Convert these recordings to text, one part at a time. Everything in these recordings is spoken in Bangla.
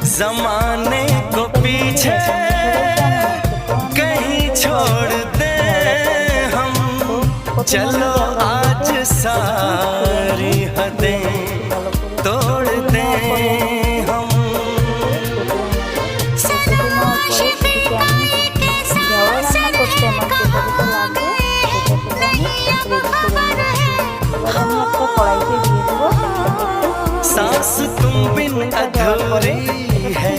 जमाने को पीछे कहीं छोड़ दे हम, चलो आज सारी हदें तोड़ दे हम। सांस तुम बिन अधूरी है,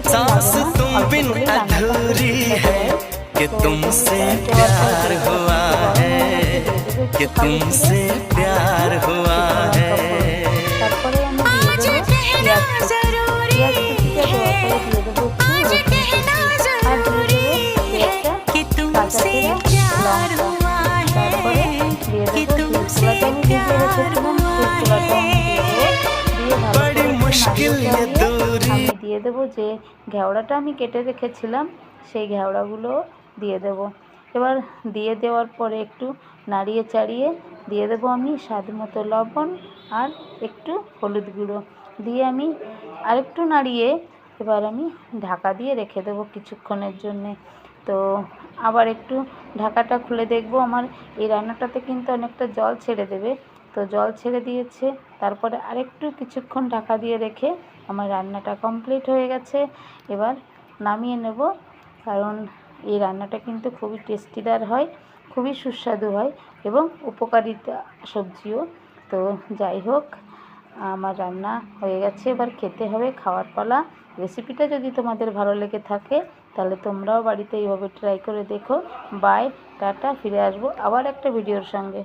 सांस तुम बिन अधूरी है, कि तुमसे प्यार हुआ है, कि तुमसे प्यार हुआ है। आज कहना जरूरी है, आज कहना जरूरी है, कि तुमसे प्यार हुआ है, कि तुमसे प्यार हुआ है। बड़ी मुश्किल ये दूरी। আমি দিয়ে দেবো যে ঘেওড়াটা আমি কেটে রেখেছিলাম সেই ঘেওড়াগুলো দিয়ে দেব। এবার দিয়ে দেওয়ার পরে একটু নাড়িয়ে চাড়িয়ে দিয়ে দেবো আমি স্বাদ মতো লবণ আর একটু হলুদ গুঁড়ো দিয়ে আমি আরেকটু নাড়িয়ে এবার আমি ঢাকা দিয়ে রেখে দেবো কিছুক্ষণের জন্যে। তো আবার একটু ঢাকাটা খুলে দেখব, আমার এই রান্নাটাতে কিন্তু অনেকটা জল ছেড়ে দেবে। তো জল ছেড়ে দিয়েছে, তারপরে আরেকটু কিছুক্ষণ ঢাকা দিয়ে রেখে আমার রান্নাটা কমপ্লিট হয়ে গেছে। এবার নামিয়ে নেব, কারণ এই রান্নাটা কিন্তু খুবই টেস্টিদার হয়, খুবই সুস্বাদু হয় এবং উপকারিতা সবজিও। তো যাই হোক, আমার রান্না হয়ে গেছে, এবার খেতে হবে, খাওয়ার পালা। রেসিপিটা যদি তোমাদের ভালো লেগে থাকে তাহলে তোমরাও বাড়িতে এইভাবে ট্রাই করে দেখো। বাই, টাটা, ফিরে আসবো আবার একটা ভিডিওর সঙ্গে।